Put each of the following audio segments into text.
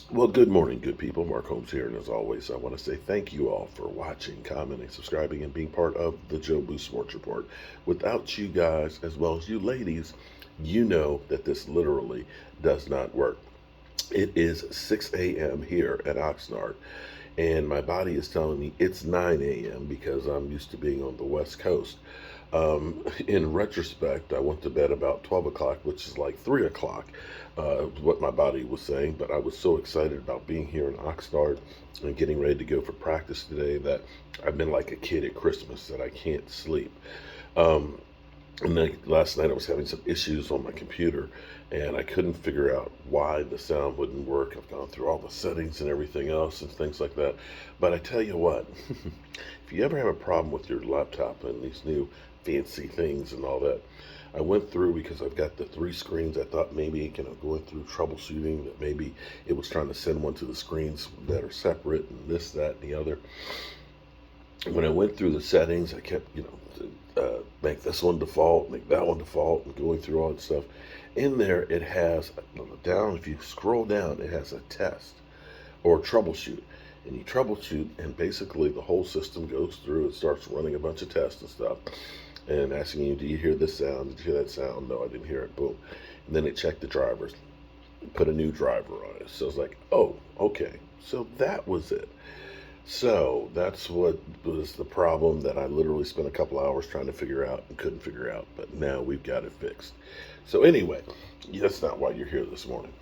Well, good morning, good people. Mark Holmes here, and as always, I want to say thank you all for watching, commenting, subscribing, and being part of the Joe Boo Sports Report. Without you guys, as well as you ladies, you know that this literally does not work. It is 6 a.m. here at Oxnard, and my body is telling me it's 9 a.m. because I'm used to being on the West Coast. In retrospect, I went to bed about 12 o'clock, which is like 3 o'clock, what my body was saying. But I was so excited about being here in Oxnard and getting ready to go for practice today that I've been like a kid at Christmas that I can't sleep. Um, and then last night I was having some issues on my computer and I couldn't figure out why the sound wouldn't work. I've gone through all the settings and everything else and things like that. But I tell you what, if you ever have a problem with your laptop and these new fancy things and all that, I went through because I've got the three screens. I thought maybe, going through troubleshooting, that maybe it was trying to send one to the screens that are separate and this, that, and the other. When I went through the settings, I kept, make this one default, make that one default, and going through all that stuff. In there, it has down. If you scroll down, it has a test or troubleshoot, and you troubleshoot, and basically the whole system goes through. It starts running a bunch of tests and stuff, and asking you, "Do you hear this sound? Did you hear that sound? No, I didn't hear it." Boom, and then it checked the drivers, put a new driver on it. So it's like, oh, okay, so that was it. So that's what was the problem that I literally spent a couple hours trying to figure out and couldn't figure out, but now we've got it fixed. So anyway, that's not why you're here this morning.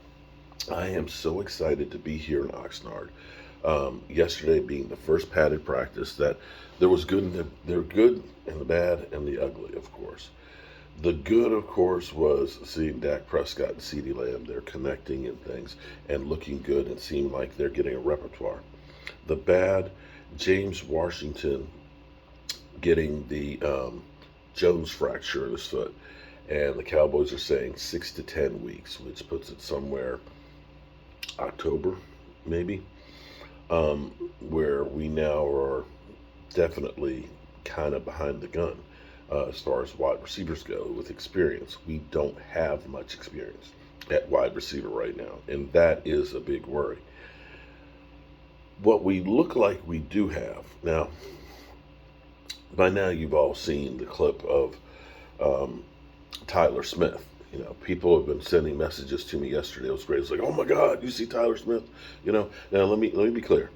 I am so excited to be here in Oxnard. Yesterday being the first padded practice, that there was good and there good and the bad and the ugly, of course. The good, of course, was seeing Dak Prescott and CeeDee Lamb. They're connecting and things and looking good and seem like they're getting a repertoire. The bad, James Washington getting the Jones fracture of his foot, and the Cowboys are saying 6 to 10 weeks, which puts it somewhere October, maybe, where we now are definitely kind of behind the gun as far as wide receivers go with experience. We don't have much experience at wide receiver right now, and that is a big worry. What we look like we do have now, by now you've all seen the clip of um, Tyler Smith. People have been sending messages to me yesterday. It was great. It's like, oh my God, you see Tyler Smith? Now let me be clear.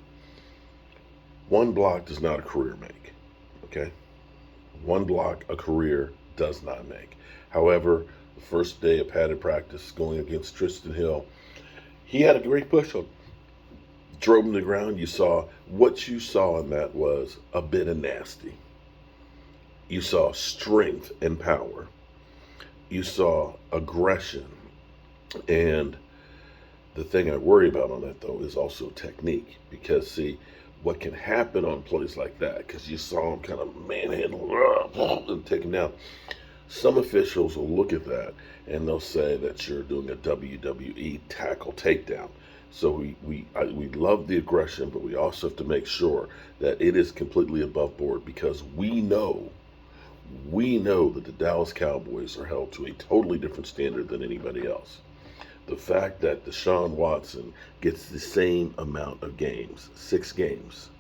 One block does not a career make. Okay, one block a career does not make. However, the first day of padded practice going against Tristan Hill, he had a great push on, drove him to the ground. What you saw in that was a bit of nasty. You saw strength and power. You saw aggression. And the thing I worry about on that, though, is also technique. Because, see, what can happen on plays like that, because you saw him kind of manhandle and take him down. Some officials will look at that and they'll say that you're doing a WWE tackle takedown. So we love the aggression, but we also have to make sure that it is completely above board, because we know that the Dallas Cowboys are held to a totally different standard than anybody else. The fact that Deshaun Watson gets the same amount of games, 6 games,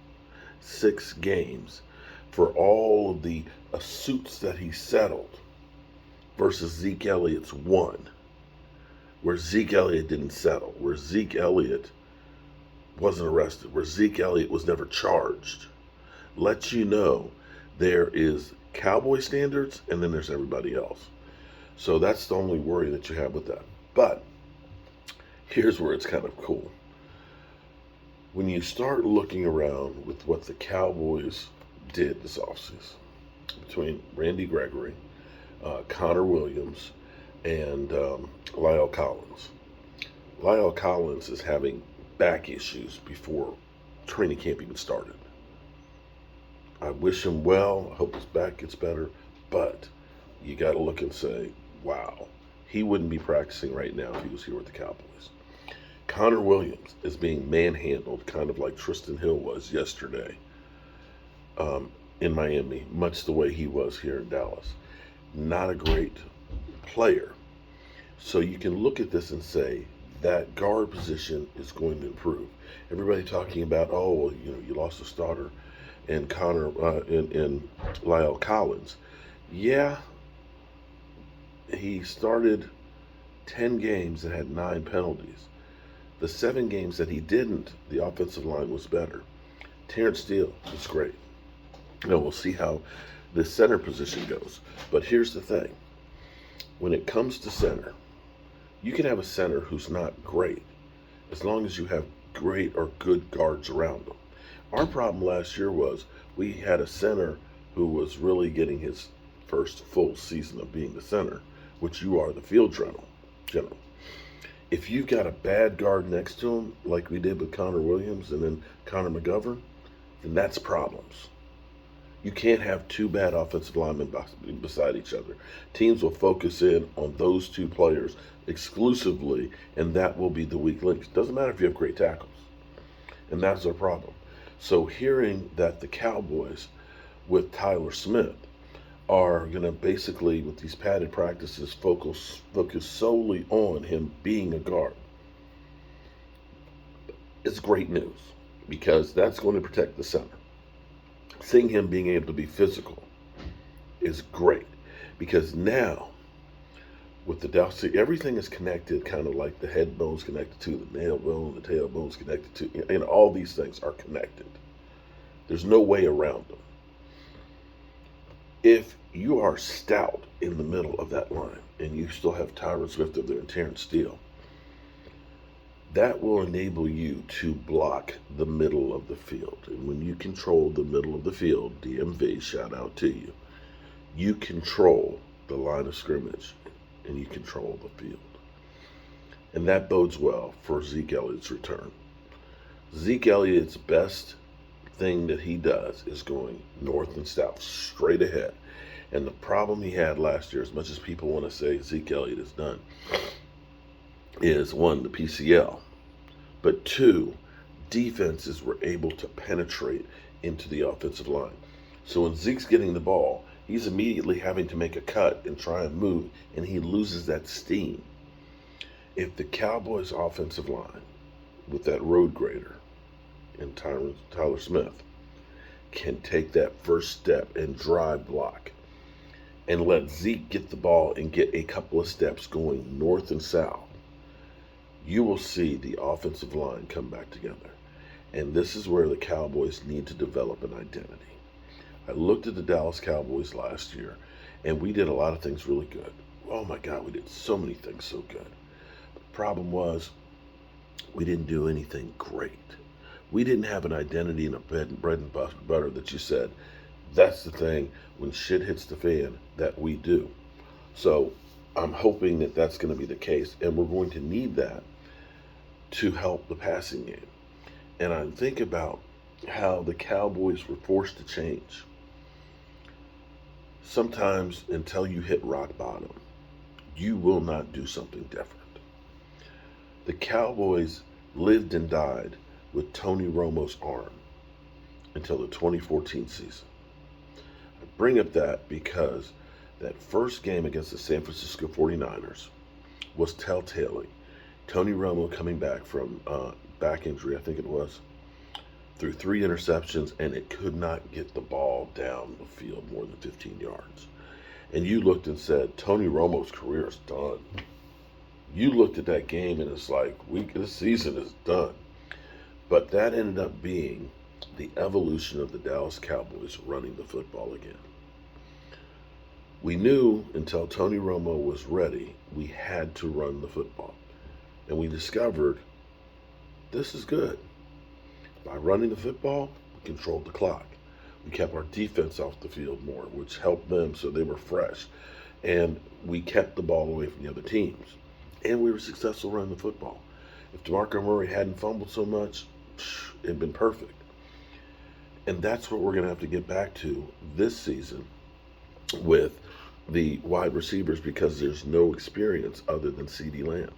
for all of the suits that he settled, versus Zeke Elliott's one, where Zeke Elliott didn't settle, where Zeke Elliott wasn't arrested, where Zeke Elliott was never charged, lets you know there is Cowboy standards and then there's everybody else. So that's the only worry that you have with that. But here's where it's kind of cool. When you start looking around with what the Cowboys did this offseason, between Randy Gregory, Connor Williams, and Lyle Collins. Lyle Collins is having back issues before training camp even started. I wish him well. I hope his back gets better. But you got to look and say, wow, he wouldn't be practicing right now if he was here with the Cowboys. Connor Williams is being manhandled, kind of like Tristan Hill was yesterday in Miami, much the way he was here in Dallas. Not a great player. So you can look at this and say, that guard position is going to improve. Everybody talking about, oh, well, you lost a starter and in Lyle Collins. Yeah, he started 10 games and had 9 penalties. The 7 games that he didn't, the offensive line was better. Terrence Steele was great. We'll see how the center position goes. But here's the thing. When it comes to center, you can have a center who's not great as long as you have great or good guards around them. Our problem last year was we had a center who was really getting his first full season of being the center, which you are the field general. If you've got a bad guard next to him, like we did with Connor Williams and then Connor McGovern, then that's problems. You can't have 2 bad offensive linemen beside each other. Teams will focus in on those 2 players exclusively, and that will be the weak links. Doesn't matter if you have great tackles. And that's our problem. So hearing that the Cowboys with Tyler Smith are going to basically, with these padded practices, focus solely on him being a guard, it's great news because that's going to protect the center. Seeing him being able to be physical is great because now with the Dallas, everything is connected, kind of like the head bone's connected to the nail bone, the tail bone's connected to, and all these things are connected. There's no way around them. If you are stout in the middle of that line and you still have Tyron Swift up there and Terrence Steele, that will enable you to block the middle of the field. And when you control the middle of the field, DMV, shout out to you, you control the line of scrimmage and you control the field. And that bodes well for Zeke Elliott's return. Zeke Elliott's best thing that he does is going north and south, straight ahead. And the problem he had last year, as much as people want to say Zeke Elliott is done, is 1, the PCL, but 2, defenses were able to penetrate into the offensive line. So when Zeke's getting the ball, he's immediately having to make a cut and try and move, and he loses that steam. If the Cowboys' offensive line, with that road grader and Tyler Smith, can take that first step and drive block and let Zeke get the ball and get a couple of steps going north and south, you will see the offensive line come back together. And this is where the Cowboys need to develop an identity. I looked at the Dallas Cowboys last year, and we did a lot of things really good. Oh my God, we did so many things so good. The problem was we didn't do anything great. We didn't have an identity and a bread and butter that you said, that's the thing when shit hits the fan that we do. So I'm hoping that that's going to be the case, and we're going to need that to help the passing game. And I think about how the Cowboys were forced to change. Sometimes until you hit rock bottom, you will not do something different. The Cowboys lived and died with Tony Romo's arm until the 2014 season. I bring up that because that first game against the San Francisco 49ers was telltale. Tony Romo coming back from back injury, I think it was, threw 3 interceptions, and it could not get the ball down the field more than 15 yards. And you looked and said, Tony Romo's career is done. You looked at that game and it's like, this season is done. But that ended up being the evolution of the Dallas Cowboys running the football again. We knew until Tony Romo was ready, we had to run the football. And we discovered this is good. By running the football, we controlled the clock. We kept our defense off the field more, which helped them so they were fresh. And we kept the ball away from the other teams. And we were successful running the football. If DeMarco Murray hadn't fumbled so much, it'd been perfect. And that's what we're going to have to get back to this season with the wide receivers, because there's no experience other than CeeDee Lamb.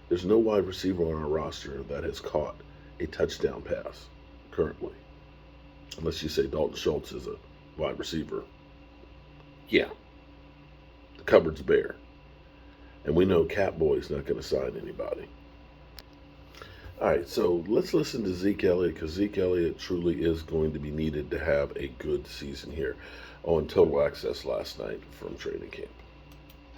There's no wide receiver on our roster that has caught a touchdown pass currently. Unless you say Dalton Schultz is a wide receiver. Yeah. The cupboard's bare. And we know Catboy's not going to sign anybody. All right, so let's listen to Zeke Elliott because Zeke Elliott truly is going to be needed to have a good season here on Total Access last night from training camp.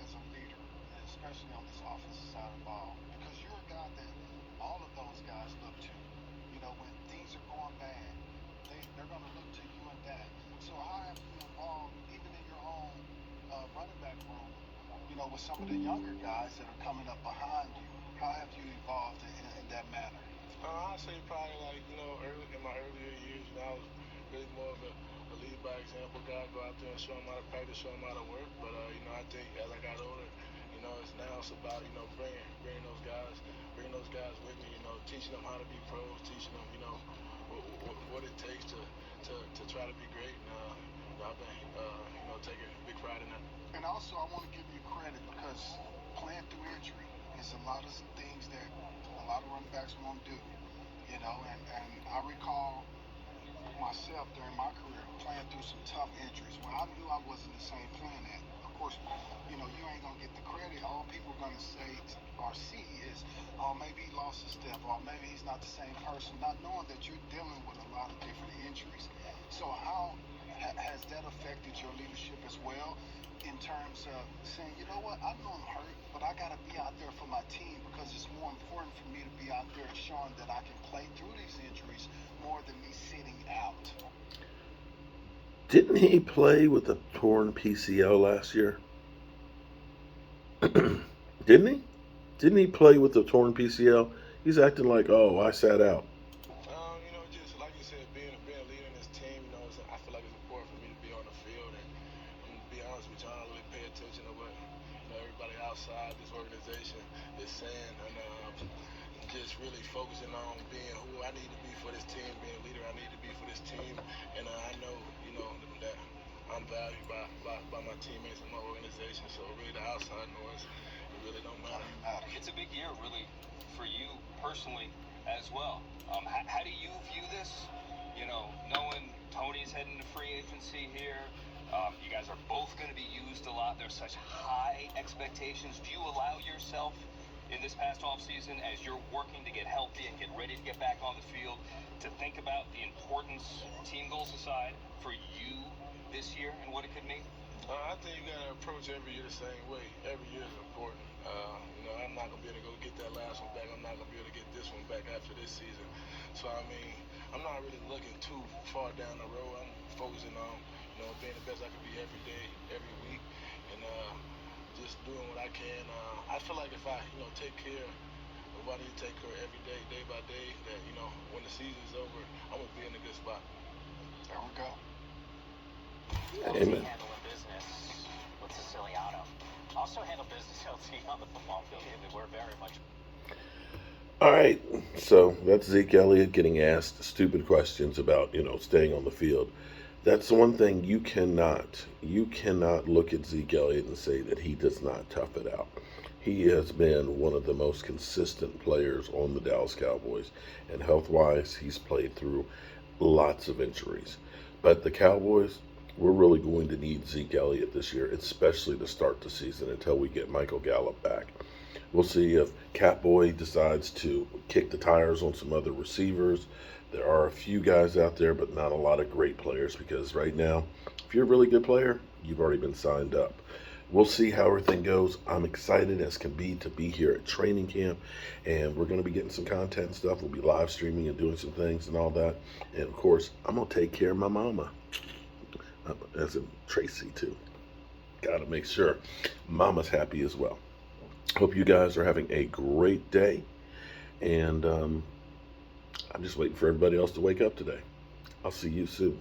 As a leader, and especially on this offensive side of the ball, because you're a guy that all of those guys look to. You know, when things are going bad, they're going to look to you and that. So how have you evolved, even in your own running back room, you know, with some of the younger guys that are coming up behind you? How have you evolved in that manner? I'd say probably like, early in my earlier years, I was really more of a lead by example guy, go out there and show them how to practice, show them how to work. But I think as I got older, it's about bringing those guys with me, teaching them how to be pros, teaching them, what it takes to try to be great. And I've been, taking big pride in that. And also, I want to give you credit because playing through injury is a lot of things that a lot of running backs won't do. You know, and I recall myself during my career playing through some tough injuries when I knew I wasn't the same playing at. Of course, you know, you ain't gonna get the credit. All people are gonna say or see is, oh, maybe he lost a step, or maybe he's not the same person, not knowing that you're dealing with a lot of different injuries. So how has that affected your leadership as well? In terms of saying, you know what, I know I'm hurt, but I got to be out there for my team because it's more important for me to be out there showing that I can play through these injuries more than me sitting out. Didn't he play with a torn PCL last year? Didn't he? Didn't he play with a torn PCL? He's acting like, oh, I sat out. Just like you said, being a leader in this team, I feel like it's important for me to be on the field. And I'm gonna be honest with you, I don't really pay attention to what everybody outside this organization is saying, and just really focusing on being who I need to be for this team, being a leader I need to be for this team, and I know that I'm valued by my teammates and my organization. So really, the outside noise, it really don't matter. It's a big year, really, for you personally as well. How do you view this? Knowing Tony's heading to free agency here, you guys are both going to be used a lot. There's such high expectations. Do you allow yourself in this past offseason, as you're working to get healthy and get ready to get back on the field, to think about the importance, team goals aside, for you this year and what it could mean? I think you gotta approach every year the same way. Every year is important. I'm not gonna be able to go get that last one back. I'm not gonna be able to get this one back after this season. So I'm not really looking too far down the road. I'm focusing on, being the best I can be every day, every week, and just doing what I can. I feel like if I, take care of what I need to take care of every day, day by day, that when the season's over, I'm gonna be in a good spot. There we go. Amen. Handling business with Siciliano. Also handle business on the football field. We're very much. All right, so that's Zeke Elliott getting asked stupid questions about, staying on the field. That's the one thing you cannot look at Zeke Elliott and say that he does not tough it out. He has been one of the most consistent players on the Dallas Cowboys, and health-wise, he's played through lots of injuries. But the Cowboys, we're really going to need Zeke Elliott this year, especially to start the season until we get Michael Gallup back. We'll see if Catboy decides to kick the tires on some other receivers. There are a few guys out there, but not a lot of great players because right now, if you're a really good player, you've already been signed up. We'll see how everything goes. I'm excited as can be to be here at training camp, and we're going to be getting some content and stuff. We'll be live streaming and doing some things and all that. And of course, I'm going to take care of my mama, as in Tracy too. Got to make sure mama's happy as well. Hope you guys are having a great day, and I'm just waiting for everybody else to wake up today. I'll see you soon.